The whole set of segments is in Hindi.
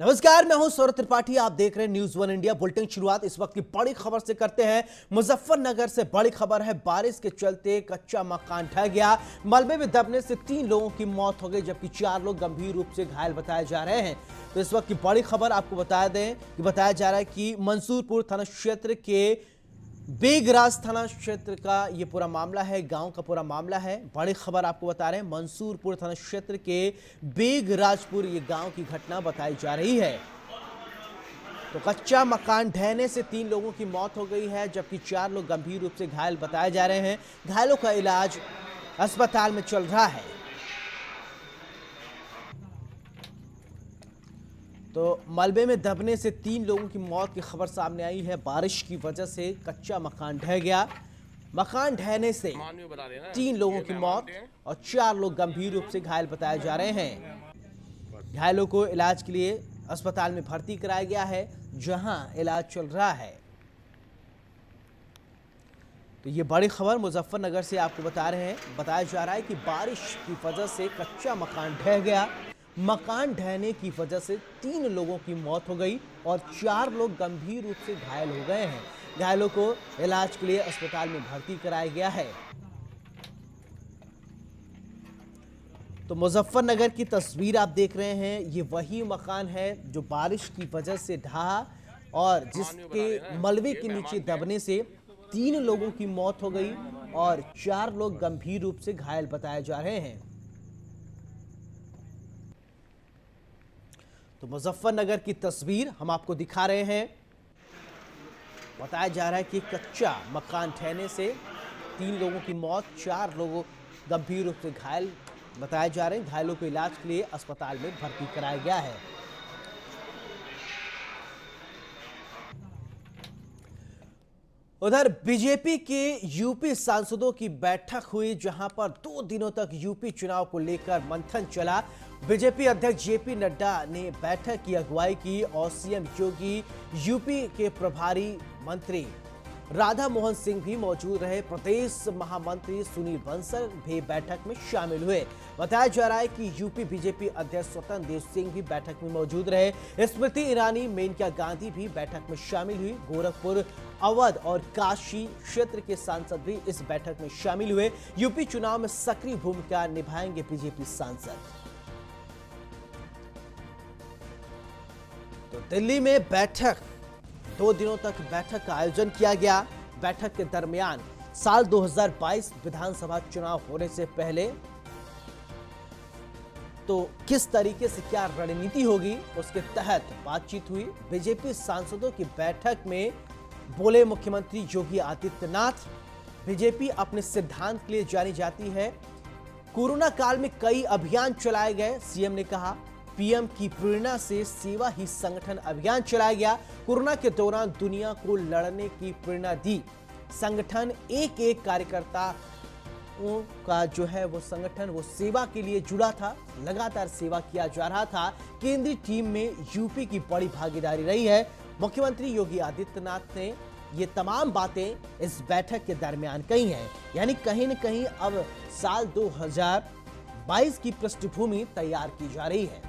नमस्कार, मैं हूं सौरभ त्रिपाठी। आप देख रहे हैं न्यूज़ वन इंडिया। बुलेटिन शुरुआत इस वक्त की बड़ी खबर से करते हैं। मुजफ्फरनगर से बड़ी खबर है। बारिश के चलते कच्चा मकान ढह गया। मलबे में दबने से 3 लोगों की मौत हो गई, जबकि 4 लोग गंभीर रूप से घायल बताए जा रहे हैं। तो इस वक्त की बड़ी खबर आपको बता दें कि बताया जा रहा है कि मंसूरपुर थाना क्षेत्र के बेगराज थाना क्षेत्र का ये पूरा मामला है, गांव का पूरा मामला है। बड़ी खबर आपको बता रहे हैं, मंसूरपुर थाना क्षेत्र के बेगराजपुर ये गांव की घटना बताई जा रही है। तो कच्चा मकान ढहने से 3 लोगों की मौत हो गई है, जबकि 4 लोग गंभीर रूप से घायल बताए जा रहे हैं। घायलों का इलाज अस्पताल में चल रहा है। तो मलबे में दबने से 3 लोगों की मौत की खबर सामने आई है। बारिश की वजह से कच्चा मकान ढह गया। मकान ढहने से 3 लोगों की मौत और 4 लोग गंभीर रूप से घायल बताए जा रहे हैं। घायलों को इलाज के लिए अस्पताल में भर्ती कराया गया है, जहां इलाज चल रहा है। तो ये बड़ी खबर मुजफ्फरनगर से आपको बता रहे हैं। बताया जा रहा है कि बारिश की वजह से कच्चा मकान ढह गया। मकान ढहने की वजह से 3 लोगों की मौत हो गई और 4 लोग गंभीर रूप से घायल हो गए हैं। घायलों को इलाज के लिए अस्पताल में भर्ती कराया गया है। तो मुजफ्फरनगर की तस्वीर आप देख रहे हैं। ये वही मकान है जो बारिश की वजह से ढहा और जिसके मलबे के नीचे दबने से 3 लोगों की मौत हो गई और 4 लोग गंभीर रूप से घायल बताए जा रहे हैं। तो मुजफ्फरनगर की तस्वीर हम आपको दिखा रहे हैं। बताया जा रहा है कि कच्चा मकान ढहने से 3 लोगों की मौत, 4 लोग गंभीर रूप से घायल बताए जा रहे हैं। घायलों को इलाज के लिए अस्पताल में भर्ती कराया गया है। उधर बीजेपी के यूपी सांसदों की बैठक हुई, जहां पर 2 दिनों तक यूपी चुनाव को लेकर मंथन चला। बीजेपी अध्यक्ष जेपी नड्डा ने बैठक की अगुवाई की और सीएम योगी, यूपी के प्रभारी मंत्री राधा मोहन सिंह भी मौजूद रहे। प्रदेश महामंत्री सुनील बंसल भी बैठक में शामिल हुए। बताया जा रहा है कि यूपी बीजेपी अध्यक्ष स्वतंत्र देव सिंह भी बैठक में मौजूद रहे। स्मृति ईरानी, मेनका गांधी भी बैठक में शामिल हुई। गोरखपुर, अवध और काशी क्षेत्र के सांसद भी इस बैठक में शामिल हुए। यूपी चुनाव में सक्रिय भूमिका निभाएंगे बीजेपी सांसद। तो दिल्ली में बैठक, 2 दिनों तक बैठक का आयोजन किया गया। बैठक के दरमियान साल 2022 विधानसभा चुनाव होने से पहले तो किस तरीके से क्या रणनीति होगी, उसके तहत बातचीत हुई। बीजेपी सांसदों की बैठक में बोले मुख्यमंत्री योगी आदित्यनाथ, बीजेपी अपने सिद्धांत के लिए जानी जाती है। कोरोना काल में कई अभियान चलाए गए, सीएम ने कहा। पीएम की प्रेरणा से सेवा ही संगठन अभियान चलाया गया। कोरोना के दौरान दुनिया को लड़ने की प्रेरणा दी। संगठन एक कार्यकर्ता का जो है वो संगठन वो सेवा के लिए जुड़ा था। लगातार सेवा किया जा रहा था। केंद्रीय टीम में यूपी की बड़ी भागीदारी रही है। मुख्यमंत्री योगी आदित्यनाथ ने ये तमाम बातें इस बैठक के दरमियान कही हैं। यानी कहीं न कहीं अब साल 2022 की पृष्ठभूमि तैयार की जा रही है।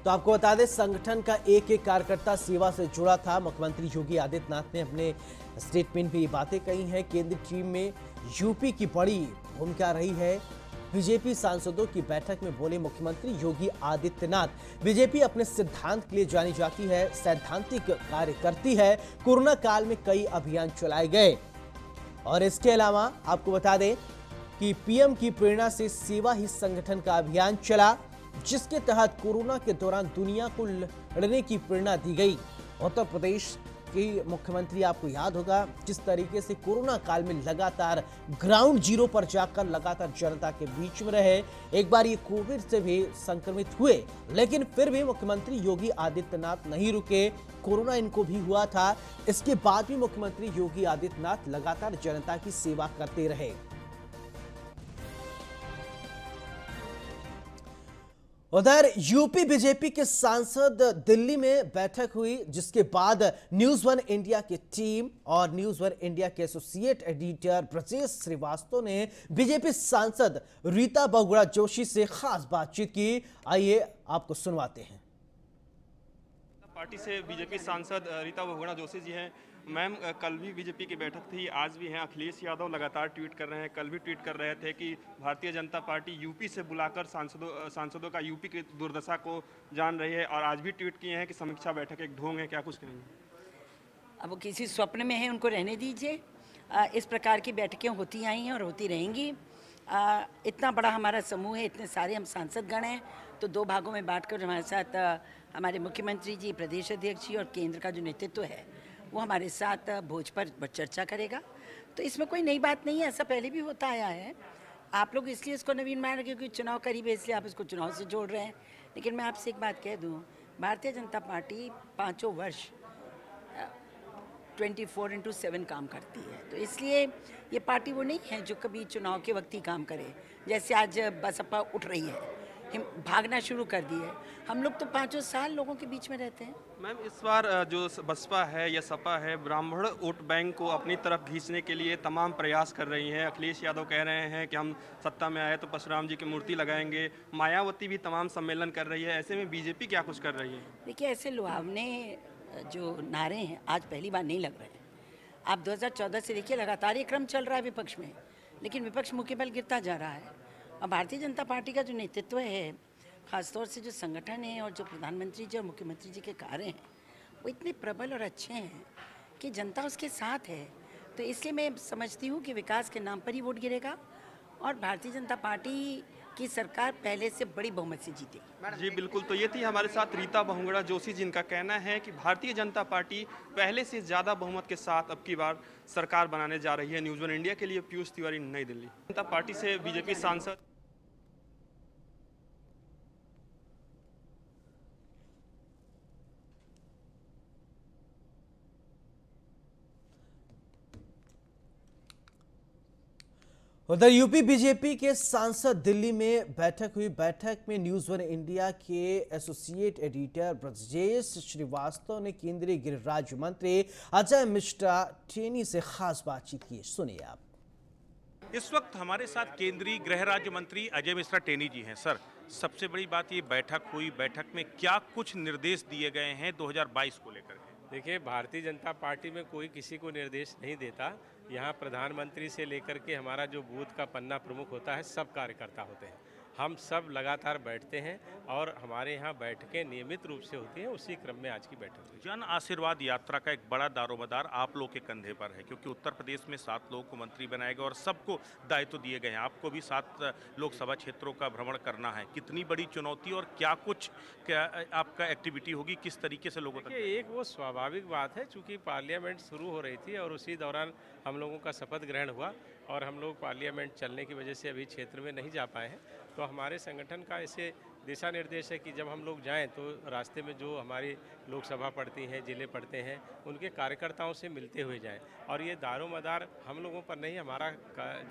तो आपको बता दें, संगठन का एक कार्यकर्ता सेवा से जुड़ा था। मुख्यमंत्री योगी आदित्यनाथ ने अपने स्टेटमेंट में ये बातें कही हैं। केंद्रीय टीम में यूपी की बड़ी भूमिका रही है। बीजेपी सांसदों की बैठक में बोले मुख्यमंत्री योगी आदित्यनाथ, बीजेपी अपने सिद्धांत के लिए जानी जाती है, सैद्धांतिक कार्य करती है। कोरोना काल में कई अभियान चलाए गए और इसके अलावा आपको बता दें कि पीएम की प्रेरणा से सेवा ही संगठन का अभियान चला, जिसके तहत कोरोना के दौरान दुनिया को लड़ने की प्रेरणा दी गई। उत्तर प्रदेश के मुख्यमंत्री, आपको याद होगा किस तरीके से कोरोना काल में लगातार ग्राउंड जीरो पर जाकर लगातार जनता के बीच में रहे। एक बार ये कोविड से भी संक्रमित हुए, लेकिन फिर भी मुख्यमंत्री योगी आदित्यनाथ नहीं रुके। कोरोना इनको भी हुआ था, इसके बाद भी मुख्यमंत्री योगी आदित्यनाथ लगातार जनता की सेवा करते रहे। उधर यूपी बीजेपी के सांसद दिल्ली में बैठक हुई, जिसके बाद न्यूज वन इंडिया की टीम और न्यूज वन इंडिया के एसोसिएट एडिटर ब्रजेश श्रीवास्तव ने बीजेपी सांसद रीता बहुगुणा जोशी से खास बातचीत की। आइए आपको सुनवाते हैं। पार्टी से बीजेपी सांसद रीता बहुगुणा जोशी जी हैं। मैम, कल भी बीजेपी की बैठक थी, आज भी हैं। अखिलेश यादव लगातार ट्वीट कर रहे हैं, कल भी ट्वीट कर रहे थे कि भारतीय जनता पार्टी यूपी से बुलाकर सांसदों का यूपी की दुर्दशा को जान रही है, और आज भी ट्वीट किए हैं कि समीक्षा बैठक एक ढोंग है। क्या कुछ कहेंगे? अब वो किसी स्वप्न में है, उनको रहने दीजिए। इस प्रकार की बैठकें होती आई हैं और होती रहेंगी। इतना बड़ा हमारा समूह है, इतने सारे हम सांसदगण हैं, तो दो भागों में बांटकर हमारे साथ हमारे मुख्यमंत्री जी, प्रदेश अध्यक्ष जी और केंद्र का जो नेतृत्व है वो हमारे साथ भोज पर चर्चा करेगा। तो इसमें कोई नई बात नहीं है, ऐसा पहले भी होता आया है। आप लोग इसलिए इसको नवीन मान रहे क्योंकि चुनाव करीब है, इसलिए आप इसको चुनाव से जोड़ रहे हैं। लेकिन मैं आपसे एक बात कह दूँ, भारतीय जनता पार्टी 5 वर्ष 24/7 काम करती है, तो इसलिए ये पार्टी वो नहीं है जो कभी चुनाव के वक्त ही काम करे। जैसे आज बसपा उठ रही है, भागना शुरू कर दी है। हम लोग तो 5 साल लोगों के बीच में रहते हैं। मैम, इस बार जो बसपा है या सपा है, ब्राह्मण वोट बैंक को अपनी तरफ खींचने के लिए तमाम प्रयास कर रही है। अखिलेश यादव कह रहे हैं कि हम सत्ता में आए तो परशुराम जी की मूर्ति लगाएंगे। मायावती भी तमाम सम्मेलन कर रही है। ऐसे में बीजेपी क्या कुछ कर रही है? देखिए, ऐसे लुभावने जो नारे हैं आज पहली बार नहीं लग रहे हैं। आप 2014 से देखिए, लगातार ये क्रम चल रहा है विपक्ष में, लेकिन विपक्ष मुख्य बल गिरता जा रहा है। और भारतीय जनता पार्टी का जो नेतृत्व है, खासतौर से जो संगठन है और जो प्रधानमंत्री जी और मुख्यमंत्री जी के कार्य हैं, वो इतने प्रबल और अच्छे हैं कि जनता उसके साथ है। तो इसलिए मैं समझती हूँ कि विकास के नाम पर ही वोट गिरेगा और भारतीय जनता पार्टी की सरकार पहले से बड़ी बहुमत से जीतेगी। जी बिल्कुल। तो ये थी हमारे साथ रीता बहुगुणा जोशी, जिनका कहना है कि भारतीय जनता पार्टी पहले से ज़्यादा बहुमत के साथ अब की बार सरकार बनाने जा रही है। न्यूज़ वन इंडिया के लिए पीयूष तिवारी, नई दिल्ली। जनता पार्टी से बीजेपी सांसद उधर यूपी बीजेपी के सांसद दिल्ली में बैठक हुई। बैठक में न्यूज वन इंडिया के एसोसिएट एडिटर ब्रजेश श्रीवास्तव ने केंद्रीय गृह राज्य मंत्री अजय मिश्रा टेनी से खास बातचीत की। सुनिए आप। इस वक्त हमारे साथ केंद्रीय गृह राज्य मंत्री अजय मिश्रा टेनी जी हैं। सर, सबसे बड़ी बात ये बैठक हुई, बैठक में क्या कुछ निर्देश दिए गए हैं 2022 को लेकर के? देखिए, भारतीय जनता पार्टी में कोई किसी को निर्देश नहीं देता। यहाँ प्रधानमंत्री से लेकर के हमारा जो बूथ का पन्ना प्रमुख होता है, सब कार्यकर्ता होते हैं। हम सब लगातार बैठते हैं और हमारे यहाँ बैठकें नियमित रूप से होती हैं। उसी क्रम में आज की बैठक हुई। जन आशीर्वाद यात्रा का एक बड़ा दारोमदार आप लोग के कंधे पर है, क्योंकि उत्तर प्रदेश में 7 लोगों को मंत्री बनाया गया और सबको दायित्व दिए गए हैं। आपको भी 7 लोकसभा क्षेत्रों का भ्रमण करना है। कितनी बड़ी चुनौती और क्या आपका एक्टिविटी होगी, किस तरीके से लोगों तक? एक वो स्वाभाविक बात है, चूँकि पार्लियामेंट शुरू हो रही थी और उसी दौरान हम लोगों का शपथ ग्रहण हुआ और हम लोग पार्लियामेंट चलने की वजह से अभी क्षेत्र में नहीं जा पाए हैं। तो हमारे संगठन का ऐसे दिशा निर्देश है कि जब हम लोग जाएं तो रास्ते में जो हमारी लोकसभा पड़ती हैं, जिले पड़ते हैं, उनके कार्यकर्ताओं से मिलते हुए जाएं। और ये दारोमदार हम लोगों पर नहीं, हमारा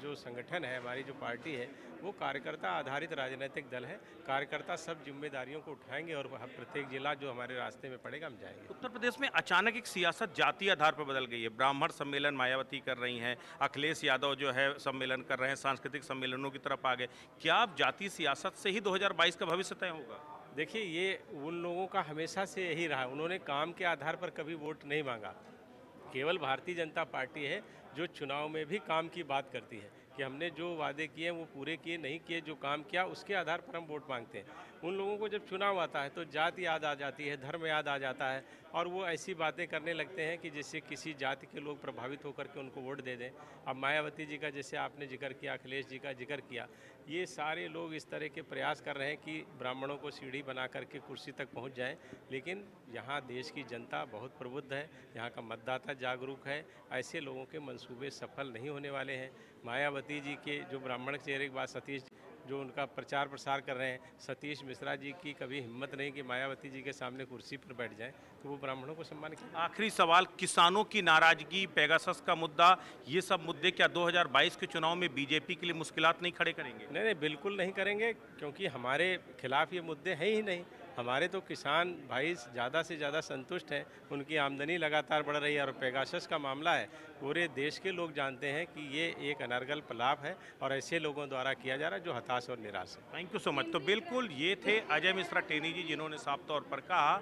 जो संगठन है, हमारी जो पार्टी है, वो कार्यकर्ता आधारित राजनीतिक दल है। कार्यकर्ता सब जिम्मेदारियों को उठाएंगे और प्रत्येक जिला जो हमारे रास्ते में पड़ेगा हम जाएंगे। उत्तर प्रदेश में अचानक एक सियासत जातीय आधार पर बदल गई है। ब्राह्मण सम्मेलन मायावती कर रही हैं, अखिलेश यादव जो है सम्मेलन कर रहे हैं, सांस्कृतिक सम्मेलनों की तरफ आ गए। क्या आप जातीय सियासत से ही 2022 का भविष्य तय होगा? देखिए, ये उन लोगों का हमेशा से यही रहा। उन्होंने काम के आधार पर कभी वोट नहीं मांगा। केवल भारतीय जनता पार्टी है जो चुनाव में भी काम की बात करती है कि हमने जो वादे किए वो पूरे किए, नहीं किए, जो काम किया उसके आधार पर हम वोट मांगते हैं। उन लोगों को जब चुनाव आता है तो जाति याद आ जाती है, धर्म याद आ जाता है और वो ऐसी बातें करने लगते हैं कि जिससे किसी जाति के लोग प्रभावित होकर के उनको वोट दे दें। अब मायावती जी का जैसे आपने जिक्र किया, अखिलेश जी का जिक्र किया, ये सारे लोग इस तरह के प्रयास कर रहे हैं कि ब्राह्मणों को सीढ़ी बना करके कुर्सी तक पहुंच जाएं। लेकिन यहाँ देश की जनता बहुत प्रबुद्ध है, यहाँ का मतदाता जागरूक है। ऐसे लोगों के मंसूबे सफल नहीं होने वाले हैं। मायावती जी के जो ब्राह्मण चेहरे के बाद सतीश जो उनका प्रचार प्रसार कर रहे हैं, सतीश मिश्रा जी की कभी हिम्मत नहीं कि मायावती जी के सामने कुर्सी पर बैठ जाएं, तो वो ब्राह्मणों को सम्मान किया। आखिरी सवाल, किसानों की नाराजगी, पेगासस का मुद्दा, ये सब मुद्दे क्या 2022 के चुनाव में बीजेपी के लिए मुश्किलात नहीं खड़े करेंगे? नहीं, बिल्कुल नहीं करेंगे, क्योंकि हमारे खिलाफ ये मुद्दे हैं ही नहीं। हमारे तो किसान भाई ज़्यादा से ज़्यादा संतुष्ट हैं, उनकी आमदनी लगातार बढ़ रही है। और पेगासस का मामला है, पूरे देश के लोग जानते हैं कि ये एक अनर्गल प्रलाप है और ऐसे लोगों द्वारा किया जा रहा है जो हताश और निराश है। Thank you so much. तो बिल्कुल ये थे अजय मिश्रा टेनी जी, जिन्होंने साफ तौर पर कहा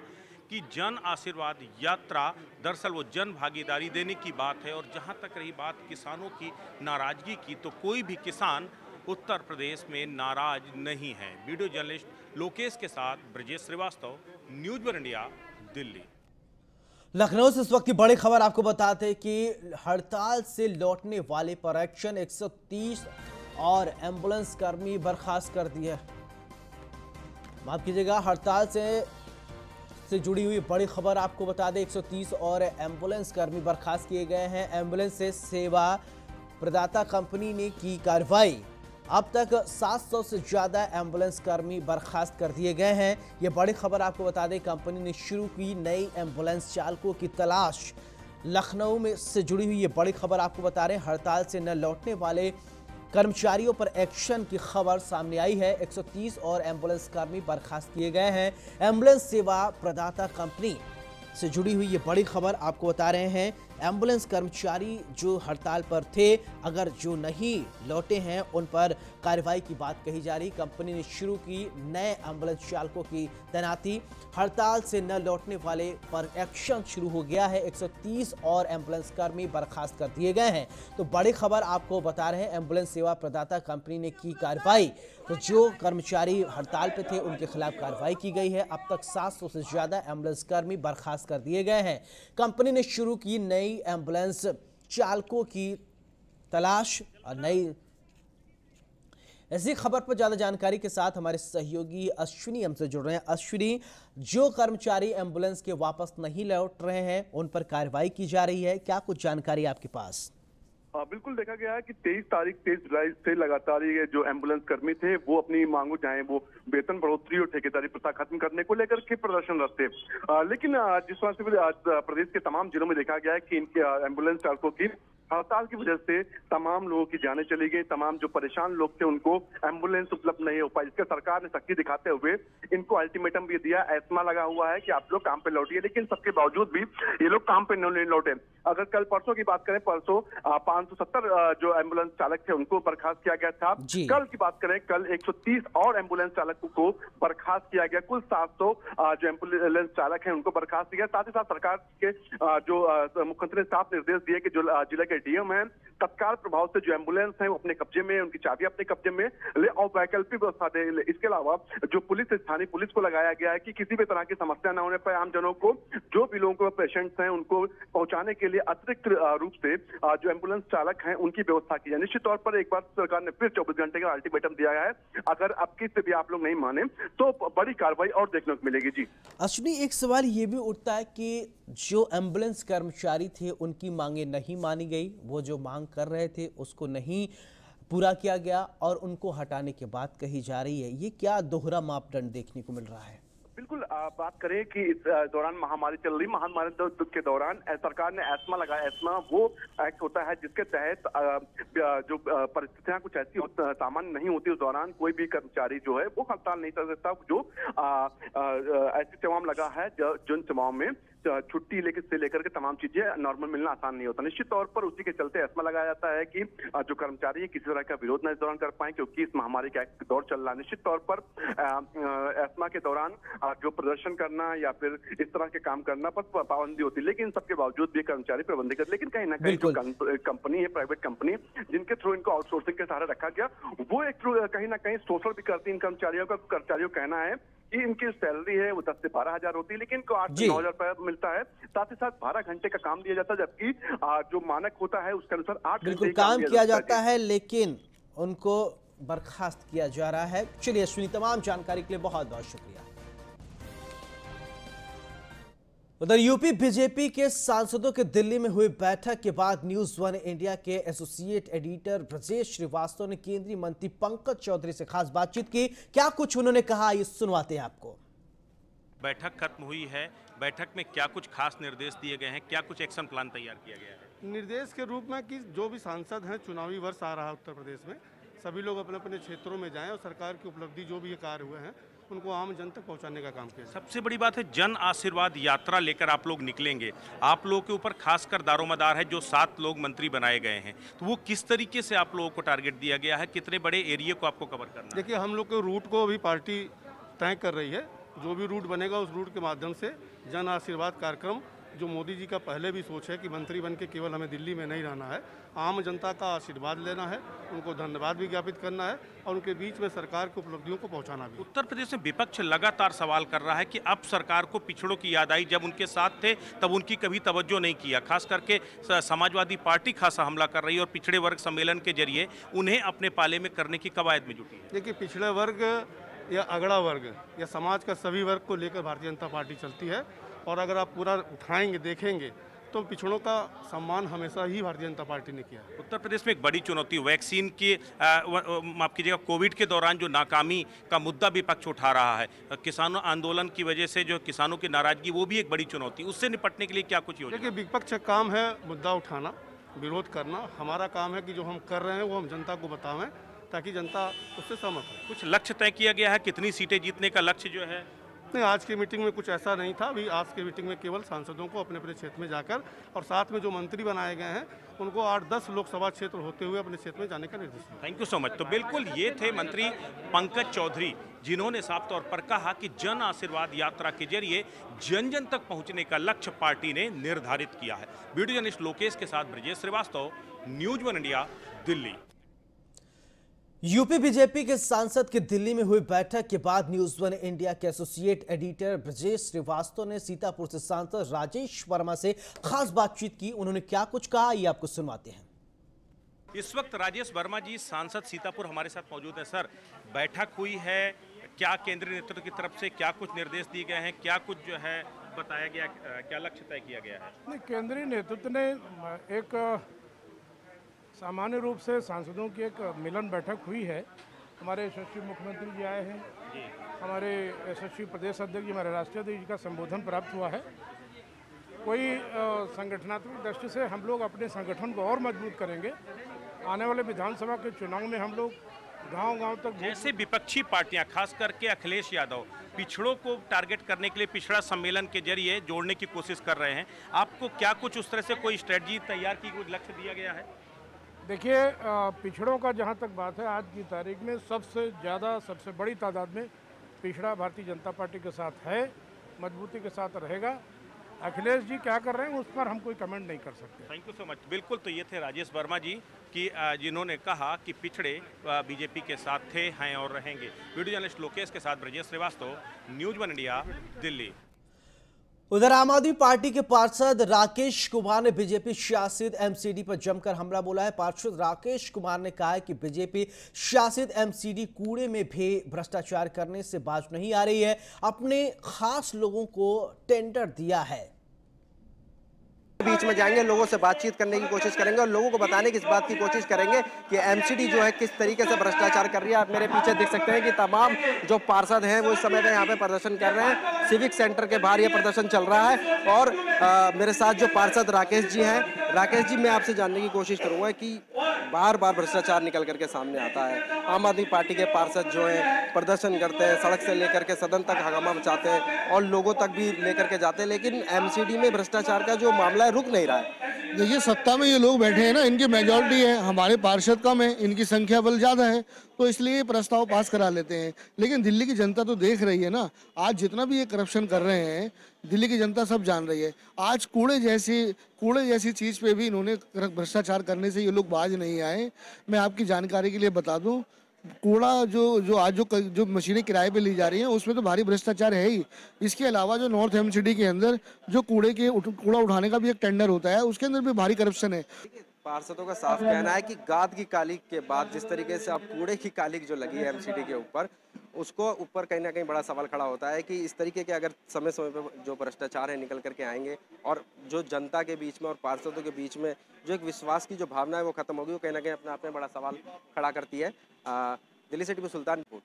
कि जन आशीर्वाद यात्रा दरअसल वो जन भागीदारी देने की बात है। और जहां तक रही बात किसानों की नाराजगी की, तो कोई भी किसान उत्तर प्रदेश में नाराज नहीं है। वीडियो जर्नलिस्ट लोकेश के साथ Brajesh Srivastava, News One India, Delhi. Lucknow से इस वक्त की बड़ी खबर आपको बताते कि हड़ताल से लौटने वाले पर एक्शन, 130 और एम्बुलेंस कर्मी बर्खास्त कर दिए। माफ कीजिएगा, हड़ताल से जुड़ी हुई बड़ी खबर आपको बता दें, 130 और एम्बुलेंस कर्मी बर्खास्त किए गए हैं। एम्बुलेंस से सेवा प्रदाता कंपनी ने की कार्रवाई। अब तक 700 से ज़्यादा एम्बुलेंस कर्मी बर्खास्त कर दिए गए हैं। ये बड़ी खबर आपको बता दें, कंपनी ने शुरू की नई एम्बुलेंस चालकों की तलाश। लखनऊ में से जुड़ी हुई ये बड़ी खबर आपको बता रहे हैं, हड़ताल से न लौटने वाले कर्मचारियों पर एक्शन की खबर सामने आई है। 130 और एम्बुलेंस कर्मी बर्खास्त किए गए हैं। एम्बुलेंस सेवा प्रदाता कंपनी से जुड़ी हुई ये बड़ी खबर आपको बता रहे हैं। एम्बुलेंस कर्मचारी जो हड़ताल पर थे, अगर जो नहीं लौटे हैं उन पर कार्रवाई की बात कही जा रही। कंपनी ने शुरू की नए एम्बुलेंस चालकों की तैनाती। हड़ताल से न लौटने वाले पर एक्शन शुरू हो गया है। 130 और एम्बुलेंस कर्मी बर्खास्त कर दिए गए हैं। तो बड़ी खबर आपको बता रहे हैं, एम्बुलेंस सेवा प्रदाता कंपनी ने की कार्रवाई। तो जो कर्मचारी हड़ताल पे थे उनके खिलाफ कार्रवाई की गई है। अब तक 700 से ज्यादा एम्बुलेंस कर्मी बर्खास्त कर दिए गए हैं। कंपनी ने शुरू की नई एम्बुलेंस चालकों की तलाश और नई। ऐसी खबर पर ज्यादा जानकारी के साथ हमारे सहयोगी अश्विनी हमसे जुड़ रहे हैं। अश्विनी, जो कर्मचारी एम्बुलेंस के वापस नहीं लौट रहे हैं उन पर कार्रवाई की जा रही है, क्या कुछ जानकारी आपके पास? बिल्कुल देखा गया है कि 23 जुलाई से लगातार ये जो एम्बुलेंस कर्मी थे वो अपनी मांगों चाहे वो वेतन बढ़ोतरी और ठेकेदारी प्रथा खत्म करने को लेकर के प्रदर्शनरत थे। लेकिन जिस तरह से आज प्रदेश के तमाम जिलों में देखा गया है कि इनके एम्बुलेंस चालकों की हड़ताल की वजह से तमाम लोगों की जानें चली गई। तमाम जो परेशान लोग थे उनको एम्बुलेंस उपलब्ध नहीं हो पाई, जिसके सरकार ने सख्ती दिखाते हुए इनको अल्टीमेटम भी दिया। एस्मा लगा हुआ है कि आप लोग काम पे लौटिए, लेकिन सबके बावजूद भी ये लोग काम पे नहीं लौटे। अगर कल परसों की बात करें, परसों 570 जो एम्बुलेंस चालक थे उनको बर्खास्त किया गया था। कल की बात करें, कल 130 और एम्बुलेंस चालकों को बर्खास्त किया गया। कुल 700 जो एम्बुलेंस चालक हैं उनको बर्खास्त किया। साथ ही साथ सरकार के जो मुख्यमंत्री ने साफ निर्देश दिए कि जो जिले के डीएम हैं तत्काल प्रभाव से जो एम्बुलेंस है वो अपने कब्जे में, उनकी चाबी अपने कब्जे में ले और वैकल्पिक व्यवस्था दे। इसके अलावा जो पुलिस, स्थानीय पुलिस को लगाया गया है कि किसी भी तरह की समस्या न होने पर आम जनों को, जो भी लोगों को पेशेंट्स हैं उनको पहुंचाने के लिए अतिरिक्त रूप से जो एम्बुलेंस चालक हैं उनकी व्यवस्था की जाए। निश्चित तौर पर एक बार सरकार ने फिर 24 घंटे का अल्टीमेटम दिया है, अगर अब किसी भी आप लोग नहीं माने तो बड़ी कार्रवाई और देखने को मिलेगी। जी अश्विनी, एक सवाल ये भी उठता है कि जो एम्बुलेंस कर्मचारी थे उनकी मांगे नहीं मानी गई, वो जो मांग कर रहे थे उसको नहीं पूरा किया गया और उनको हटाने की बात कही जा रही है। ये क्या दोहरा मापदंड देखने को मिल रहा है? बिल्कुल बात करें कि इस दौरान महामारी चल रही, महामारी के दौरान सरकार ने एस्मा लगाया। एस्मा वो एक्ट होता है जिसके तहत जो परिस्थितियां कुछ ऐसी सामान्य नहीं होती, उस दौरान कोई भी कर्मचारी जो है वो हड़ताल नहीं कर सकता। जो ऐसी सेवाओं लगा है जिन सेवाओं में छुट्टी लेकर के तमाम चीजें नॉर्मल मिलना आसान नहीं होता। निश्चित तौर पर उसी के चलते एस्मा लगाया जाता है कि जो कर्मचारी है किसी तरह का विरोध न इस दौरान कर पाए, क्योंकि इस महामारी का दौर चल रहा है। निश्चित तौर पर एस्मा के दौरान जो प्रदर्शन करना या फिर इस तरह के काम करना पर पाबंदी होती है, लेकिन सबके बावजूद भी कर्मचारी पाबंदी करते। लेकिन कहीं ना कहीं जो कंपनी है, प्राइवेट कंपनी जिनके थ्रू इनको आउटसोर्सिंग के सहारे रखा गया, वो एक कहीं ना कहीं शोषण भी करती है इन कर्मचारियों का। कर्मचारियों का कहना है कि इनकी सैलरी है वो 10 से 12 हजार होती है, लेकिन इनको 8 से 9 हजार रुपया मिलता है। साथ ही साथ 12 घंटे का काम दिया जाता है, जबकि जो मानक होता है उसके अनुसार 8 घंटे काम किया जाता है, लेकिन उनको बर्खास्त किया जा रहा है। चलिए अश्विनी, तमाम जानकारी के लिए बहुत बहुत शुक्रिया। उधर यूपी बीजेपी के सांसदों के दिल्ली में हुई बैठक के बाद न्यूज वन इंडिया के एसोसिएट एडिटर ब्रजेश श्रीवास्तव ने केंद्रीय मंत्री पंकज चौधरी से खास बातचीत की। क्या कुछ उन्होंने कहा, ये सुनवाते हैं आपको। बैठक खत्म हुई है, बैठक में क्या कुछ खास निर्देश दिए गए हैं, क्या कुछ एक्शन प्लान तैयार किया गया है? निर्देश के रूप में कि जो भी सांसद हैं, चुनावी वर्ष आ रहा है उत्तर प्रदेश में, सभी लोग अपने अपने क्षेत्रों में जाएं और सरकार की उपलब्धि जो भी कार्य हुए हैं उनको आम जन तक पहुंचाने का काम किया। सबसे बड़ी बात है, जन आशीर्वाद यात्रा लेकर आप लोग निकलेंगे। आप लोगों के ऊपर खासकर दारोमदार है जो 7 लोग मंत्री बनाए गए हैं, तो वो किस तरीके से आप लोगों को टारगेट दिया गया है, कितने बड़े एरिया को आपको कवर करना है? देखिए, हम लोग के रूट को अभी पार्टी तय कर रही है। जो भी रूट बनेगा उस रूट के माध्यम से जन आशीर्वाद कार्यक्रम, जो मोदी जी का पहले भी सोच है कि मंत्री बन के केवल हमें दिल्ली में नहीं रहना है, आम जनता का आशीर्वाद लेना है, उनको धन्यवाद भी ज्ञापित करना है और उनके बीच में सरकार की उपलब्धियों को पहुंचाना भी। उत्तर प्रदेश में विपक्ष लगातार सवाल कर रहा है कि अब सरकार को पिछड़ों की याद आई, जब उनके साथ थे तब उनकी कभी तवज्जो नहीं किया। खास करके समाजवादी पार्टी खासा हमला कर रही है और पिछड़े वर्ग सम्मेलन के जरिए उन्हें अपने पाले में करने की कवायद में जुटी है। देखिए, पिछड़े वर्ग या अगड़ा वर्ग या समाज का सभी वर्ग को लेकर भारतीय जनता पार्टी चलती है और अगर आप पूरा उठाएंगे, देखेंगे तो पिछड़ों का सम्मान हमेशा ही भारतीय जनता पार्टी ने किया है। उत्तर प्रदेश में एक बड़ी चुनौती वैक्सीन की, माफ कीजिएगा, कोविड के दौरान जो नाकामी का मुद्दा विपक्ष उठा रहा है, किसानों आंदोलन की वजह से जो किसानों की नाराजगी, वो भी एक बड़ी चुनौती। उससे निपटने के लिए क्या कुछ योजना? देखिए, विपक्ष का काम है मुद्दा उठाना, विरोध करना। हमारा काम है कि जो हम कर रहे हैं वो हम जनता को बतावें ताकि जनता उससे सहमत हो। कुछ लक्ष्य तय किया गया है, कितनी सीटें जीतने का लक्ष्य जो है? नहीं, आज की मीटिंग में कुछ ऐसा नहीं था। अभी आज की मीटिंग में केवल सांसदों को अपने अपने क्षेत्र में जाकर और साथ में जो मंत्री बनाए गए हैं उनको 8-10 लोकसभा क्षेत्र होते हुए अपने क्षेत्र में जाने का निर्देश दिया। Thank you so much. तो बिल्कुल ये थे मंत्री पंकज चौधरी, जिन्होंने साफ तौर पर कहा कि जन आशीर्वाद यात्रा के जरिए जन जन तक पहुंचने का लक्ष्य पार्टी ने निर्धारित किया है। वीडियो जर्नलिस्ट लोकेश के साथ Brajesh Srivastava, News One India, Delhi. UP BJP के सांसद की दिल्ली में हुई बैठक के बाद न्यूज वन इंडिया के एसोसिएट एडिटर ब्रजेश श्रीवास्तव ने सीतापुर से सांसद राजेश वर्मा से खास बातचीत की। उन्होंने क्या कुछ कहा, ये आपको सुनवाते हैं। इस वक्त राजेश वर्मा जी, सांसद सीतापुर, हमारे साथ मौजूद हैं। सर, बैठक हुई है, क्या केंद्रीय नेतृत्व की तरफ से क्या कुछ निर्देश दिए गए हैं, क्या कुछ जो है बताया गया, क्या लक्ष्य तय किया गया है? नहीं, केंद्रीय नेतृत्व ने एक सामान्य रूप से सांसदों की एक मिलन बैठक हुई है। हमारे यशस्वी मुख्यमंत्री जी आए हैं, हमारे यशस्वी प्रदेश अध्यक्ष जी, हमारे राष्ट्रीय अध्यक्ष जी का संबोधन प्राप्त हुआ है। कोई संगठनात्मक दृष्टि से हम लोग अपने संगठन को और मजबूत करेंगे। आने वाले विधानसभा के चुनाव में हम लोग गांव-गांव तक, जैसे विपक्षी पार्टियां खास करके अखिलेश यादव पिछड़ों को टारगेट करने के लिए पिछड़ा सम्मेलन के जरिए जोड़ने की कोशिश कर रहे हैं, आपको क्या कुछ उस तरह से कोई स्ट्रेटजी तैयार की, कुछ लक्ष्य दिया गया है? देखिए, पिछड़ों का जहां तक बात है, आज की तारीख में सबसे ज़्यादा, सबसे बड़ी तादाद में पिछड़ा भारतीय जनता पार्टी के साथ है, मजबूती के साथ रहेगा। अखिलेश जी क्या कर रहे हैं उस पर हम कोई कमेंट नहीं कर सकते। Thank you so much. बिल्कुल, तो ये थे राजेश वर्मा जी कि जिन्होंने कहा कि पिछड़े बीजेपी के साथ थे, हैं और रहेंगे। वीडियो जर्नलिस्ट लोकेश के साथ Brajesh Srivastava, News One India, Delhi. उधर आम आदमी पार्टी के पार्षद राकेश कुमार ने बीजेपी शासित एमसीडी पर जमकर हमला बोला है। पार्षद राकेश कुमार ने कहा है कि बीजेपी शासित एमसीडी कूड़े में भी भ्रष्टाचार करने से बाज नहीं आ रही है, अपने खास लोगों को टेंडर दिया है। बीच में जाएंगे, लोगों से बातचीत करने की कोशिश करेंगे और लोगों को बताने की इस बात की कोशिश करेंगे कि एमसीडी जो है किस तरीके से भ्रष्टाचार कर रही है। आप मेरे पीछे देख सकते हैं कि तमाम जो पार्षद हैं वो इस समय पे यहाँ पे प्रदर्शन कर रहे हैं। सिविक सेंटर के बाहर ये प्रदर्शन चल रहा है और मेरे साथ जो पार्षद राकेश जी हैं, राकेश जी, मैं आपसे जानने की कोशिश करूंगा कि बार बार भ्रष्टाचार निकल करके सामने आता है। आम आदमी पार्टी के पार्षद जो हैं प्रदर्शन करते हैं, सड़क से लेकर के सदन तक हंगामा मचाते हैं और लोगों तक भी लेकर के जाते हैं, लेकिन एमसीडी में भ्रष्टाचार का जो मामला है रुक नहीं रहा है। देखिए, सत्ता में ये लोग बैठे हैं ना, इनकी मेजॉरिटी है, हमारे पार्षद कम है, इनकी संख्या बल ज्यादा है, तो इसलिए प्रस्ताव पास करा लेते हैं। लेकिन दिल्ली की जनता तो देख रही है ना, आज जितना भी ये करप्शन कर रहे हैं दिल्ली की जनता सब जान रही है। आज कूड़े जैसी चीज पे भी इन्होंने भ्रष्टाचार करने से ये लोग बाज नहीं आए। मैं आपकी जानकारी के लिए बता दूं, कूड़ा जो मशीनें किराए पे ली जा रही हैं उसमें तो भारी भ्रष्टाचार है ही। इसके अलावा जो नॉर्थ एमसीडी के अंदर जो कूड़ा उठाने का भी एक टेंडर होता है, उसके अंदर भी भारी करप्शन है। पार्षदों का साफ कहना है कि गाद की कालिक के बाद जिस तरीके से अब कूड़े की कालिक जो लगी है एमसीडी के ऊपर, उसको ऊपर कहीं ना कहीं बड़ा सवाल खड़ा होता है कि इस तरीके के अगर समय समय पर जो भ्रष्टाचार है निकल करके आएंगे और जो जनता के बीच में और पार्षदों के बीच में जो एक विश्वास की जो भावना है वो खत्म होगी, वो कहीं ना कहीं अपने आप में बड़ा सवाल खड़ा करती है। दिल्ली से टीपू सुल्तान रिपोर्ट।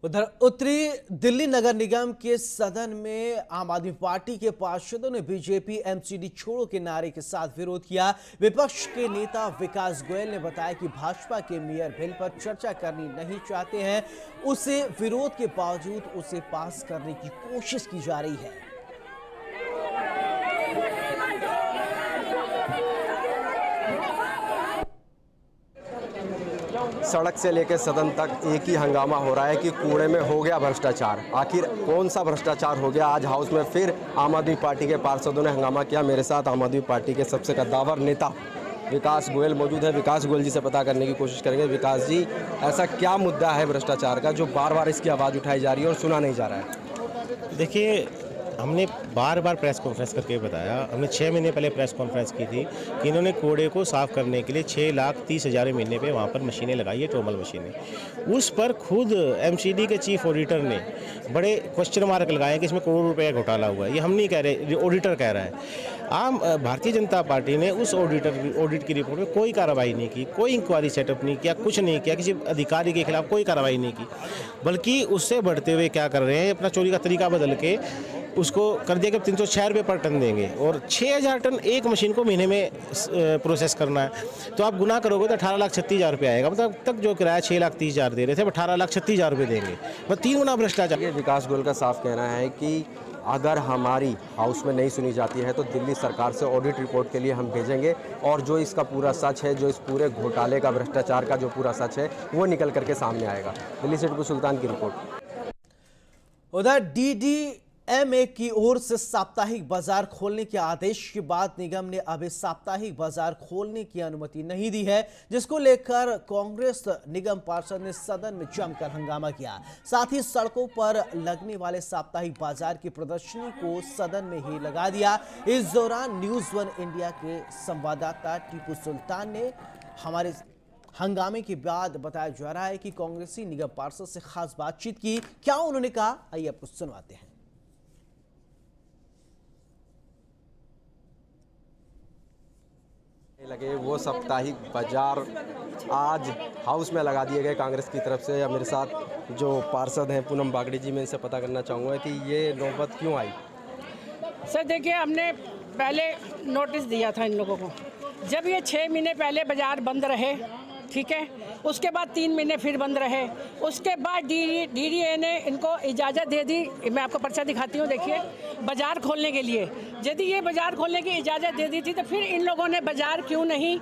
उधर उत्तरी दिल्ली नगर निगम के सदन में आम आदमी पार्टी के पार्षदों ने बीजेपी एमसीडी छोड़ो के नारे के साथ विरोध किया। विपक्ष के नेता विकास गोयल ने बताया कि भाजपा के मेयर बिल पर चर्चा करनी नहीं चाहते हैं, उसे विरोध के बावजूद उसे पास करने की कोशिश की जा रही है। सड़क से लेकर सदन तक एक ही हंगामा हो रहा है कि कूड़े में हो गया भ्रष्टाचार। आखिर कौन सा भ्रष्टाचार हो गया? आज हाउस में फिर आम आदमी पार्टी के पार्षदों ने हंगामा किया। मेरे साथ आम आदमी पार्टी के सबसे कद्दावर नेता विकास गोयल मौजूद है। विकास गोयल जी से पता करने की कोशिश करेंगे। विकास जी, ऐसा क्या मुद्दा है भ्रष्टाचार का जो बार बार इसकी आवाज़ उठाई जा रही है और सुना नहीं जा रहा है? देखिए, हमने बार बार प्रेस कॉन्फ्रेंस करके बताया, हमने 6 महीने पहले प्रेस कॉन्फ्रेंस की थी कि इन्होंने कूड़े को साफ़ करने के लिए 6,30,000 महीने पे वहाँ पर मशीनें लगाई है, ट्रोमल मशीनें। उस पर खुद एमसीडी के चीफ ऑडिटर ने बड़े क्वेश्चन मार्क लगाए कि इसमें करोड़ रुपये का घोटाला हुआ है। ये हम नहीं कह रहे, ऑडिटर कह रहा है। भारतीय जनता पार्टी ने उस ऑडिट की रिपोर्ट में कोई कार्रवाई नहीं की, कोई इंक्वायरी सेटअप नहीं किया, कुछ नहीं किया, किसी अधिकारी के खिलाफ कोई कार्रवाई नहीं की, बल्कि उससे बढ़ते हुए क्या कर रहे हैं, अपना चोरी का तरीका बदल के उसको कर दिया कि 306 रुपये पर टन देंगे और 6,000 टन एक मशीन को महीने में प्रोसेस करना है। तो आप गुना करोगे तो 18,36,000 रुपये आएगा। मतलब अब तक जो किराया 6,30,000 दे रहे थे, अब 18,36,000 रुपये देंगे। बस 3 गुना भ्रष्टाचार। विकास गोयल का साफ कहना है कि अगर हमारी हाउस में नहीं सुनी जाती है तो दिल्ली सरकार से ऑडिट रिपोर्ट के लिए हम भेजेंगे और जो इसका पूरा सच है, जो इस पूरे घोटाले का, भ्रष्टाचार का जो पूरा सच है, वो निकल करके सामने आएगा। दिल्ली से टीपू सुल्तान की रिपोर्ट। उधर DDMA की ओर से साप्ताहिक बाजार खोलने के आदेश के बाद निगम ने अभी साप्ताहिक बाजार खोलने की अनुमति नहीं दी है, जिसको लेकर कांग्रेस निगम पार्षद ने सदन में जमकर हंगामा किया। साथ ही सड़कों पर लगने वाले साप्ताहिक बाजार की प्रदर्शनी को सदन में ही लगा दिया। इस दौरान न्यूज़ 1 इंडिया के संवाददाता टीपू सुल्तान ने हमारे हंगामे के बाद बताया जा रहा है कि कांग्रेसी निगम पार्षद से खास बातचीत की। क्या उन्होंने कहा, आइए आपको सुनवाते हैं। लगे वो साप्ताहिक बाजार आज हाउस में लगा दिए गए कांग्रेस की तरफ से। या मेरे साथ जो पार्षद हैं पूनम बागड़ी जी, मैं इनसे पता करना चाहूँगा कि ये नौबत क्यों आई? सर देखिए, हमने पहले नोटिस दिया था इन लोगों को, जब ये 6 महीने पहले बाजार बंद रहे, ठीक है, उसके बाद 3 महीने फिर बंद रहे, उसके बाद DDA ने इनको इजाज़त दे दी। मैं आपको पर्चा दिखाती हूँ, देखिए, बाज़ार खोलने के लिए। यदि ये बाज़ार खोलने की इजाज़त दे दी थी तो फिर इन लोगों ने बाज़ार क्यों नहीं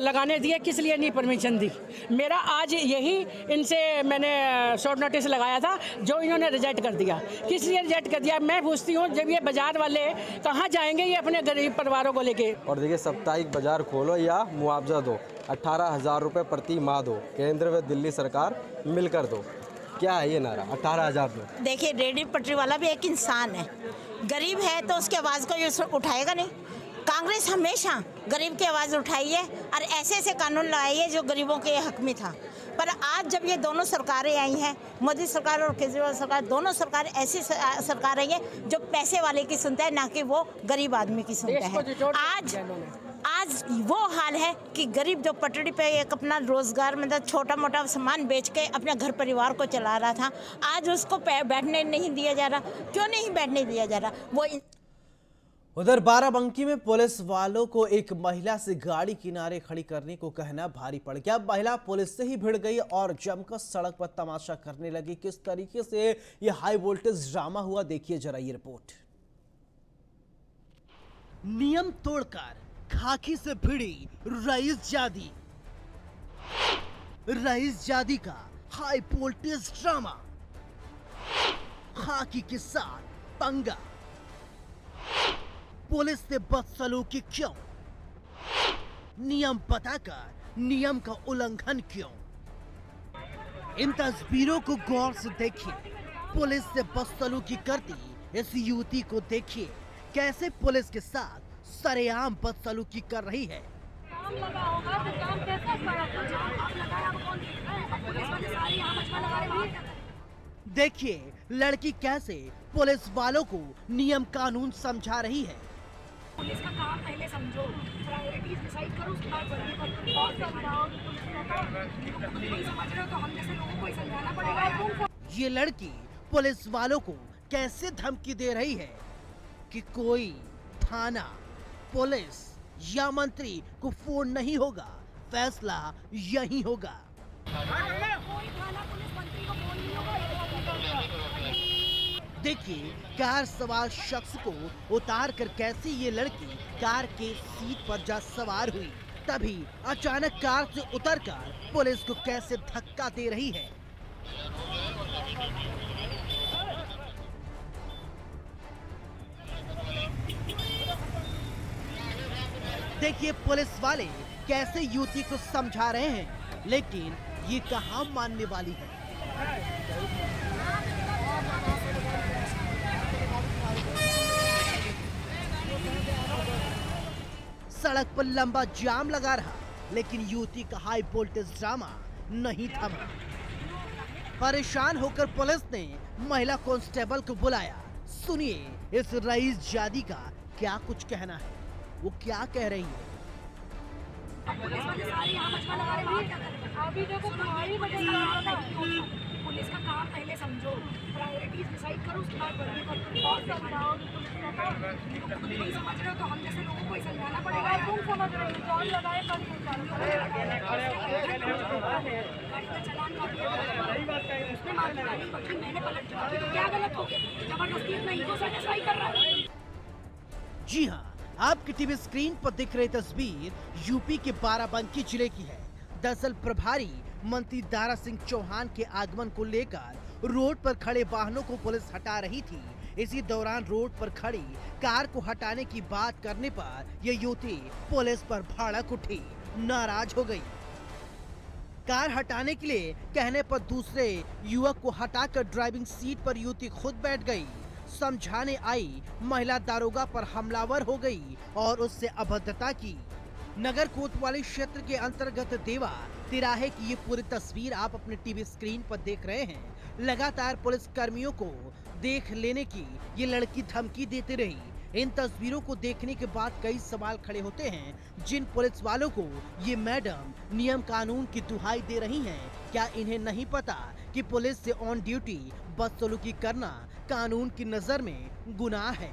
लगाने दिए, किस लिए नहीं परमिशन दी? मेरा आज यही इनसे मैंने शॉर्ट नोटिस लगाया था, जो इन्होंने रिजेक्ट कर दिया। किस लिए रिजेक्ट कर दिया? मैं पूछती हूँ, जब ये बाज़ार वाले कहाँ जाएंगे ये अपने गरीब परिवारों को लेके? और देखिए, साप्ताहिक बाजार खोलो या मुआवजा दो, 18,000 रुपये प्रति माह दो, केंद्र व दिल्ली सरकार मिलकर दो। क्या है ये नारा, 18,000 दो? देखिए, रेडी पटरी वाला भी एक इंसान है, गरीब है तो उसकी आवाज़ को ये उठाएगा नहीं। कांग्रेस हमेशा गरीब की आवाज़ उठाई है और ऐसे ऐसे कानून लाए है जो गरीबों के हक में था। पर आज जब ये दोनों सरकारें आई हैं, मोदी सरकार और केजरीवाल सरकार, दोनों सरकार ऐसी सरकार आई है जो पैसे वाले की सुनता है, ना कि वो गरीब आदमी की सुनता है। आज वो हाल है कि गरीब जो पटड़ी पे एक अपना रोजगार, मतलब छोटा मोटा सामान बेच के अपने घर परिवार को चला रहा था, आज उसको बैठने नहीं दिया जा रहा। क्यों नहीं बैठने दिया जा रहा? वो उधर बाराबंकी में पुलिस वालों को एक महिला से गाड़ी किनारे खड़ी करने को कहना भारी पड़ गया। महिला पुलिस से ही भिड़ गई और जमकर सड़क पर तमाशा करने लगी। किस तरीके से ये हाई वोल्टेज ड्रामा हुआ, देखिए जरा ये रिपोर्ट। नियम तोड़कर खाकी से भिड़ी रईस जादी का हाई वोल्टेज ड्रामा, खाकी के साथ पंगा, पुलिस से बदसलूकी क्यों, नियम बताकर नियम का उल्लंघन क्यों? इन तस्वीरों को गौर से देखिए। पुलिस से बदसलूकी करती इस युवती को देखिए, कैसे पुलिस के साथ सरेआम बदसलूकी कर रही है। देखिए लड़की कैसे पुलिस वालों को नियम कानून समझा रही है। पुलिस का काम पहले समझो, प्रायोरिटीज डिसाइड करो, उसके बाद वर्दी करो और समझाओ। नहीं समझ रहे हो तो हम जैसे लोगों को ही समझाना पड़ेगा। ये लड़की पुलिस वालों को कैसे धमकी दे रही है कि कोई थाना, पुलिस या मंत्री को फोन नहीं होगा, फैसला यही होगा। देखिए कार सवार शख्स को उतार कर कैसे ये लड़की कार के सीट पर जा सवार हुई, तभी अचानक कार से उतरकर पुलिस को कैसे धक्का दे रही है। देखिए पुलिस वाले कैसे युवती को समझा रहे हैं, लेकिन ये कहां मानने वाली है। सड़क पर लंबा जाम लगा रहा, लेकिन युवती का हाई वोल्टेज ड्रामा नहीं थमा। परेशान होकर पुलिस ने महिला कांस्टेबल को बुलाया। सुनिए इस रईस जादी का क्या कुछ कहना है, वो क्या कह रही है। पुलिस का काम पहले समझो, प्रायोरिटीज डिसाइड करो, उसके बाद वर्दी करो और समझाओ। नहीं समझ रहे हो तो हम जैसे लोगों को ही समझाना पड़ेगा। कौन समझ रहे हो? कौन लगाए मैंने पलट तो क्या गलत हो गया? जबरदस्ती अपना ईगो सेटिस्फाई कर रहा है। जी हाँ, आपकी टीवी स्क्रीन पर दिख रही तस्वीर यूपी के बाराबंकी जिले की है। दरअसल प्रभारी मंत्री दारा सिंह चौहान के आगमन को लेकर रोड पर खड़े वाहनों को पुलिस हटा रही थी। इसी दौरान रोड पर खड़ी कार को हटाने की बात करने पर यह युवती पुलिस पर भड़क उठी, नाराज हो गई। कार हटाने के लिए कहने पर दूसरे युवक को हटाकर ड्राइविंग सीट पर युवती खुद बैठ गई। समझाने आई महिला दारोगा पर हमलावर हो गई और उससे अभद्रता की। नगर कोतवाली क्षेत्र के अंतर्गत देवा तिराहे की ये पूरी तस्वीर आप अपने टीवी स्क्रीन पर देख रहे हैं। लगातार पुलिस कर्मियों को देख लेने की ये लड़की धमकी देती रही। इन तस्वीरों को देखने के बाद कई सवाल खड़े होते हैं। जिन पुलिस वालों को ये मैडम नियम कानून की दुहाई दे रही हैं, क्या इन्हें नहीं पता कि पुलिस से ऑन ड्यूटी बदसलूकी करना कानून की नजर में गुनाह है।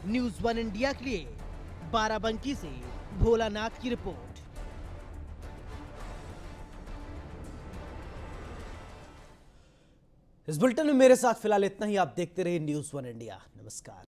न्यूज़ 1 इंडिया के लिए बाराबंकी से भोलानाथ की रिपोर्ट। इस बुलेटिन में मेरे साथ फिलहाल इतना ही। आप देखते रहिए न्यूज़ 1 इंडिया। नमस्कार।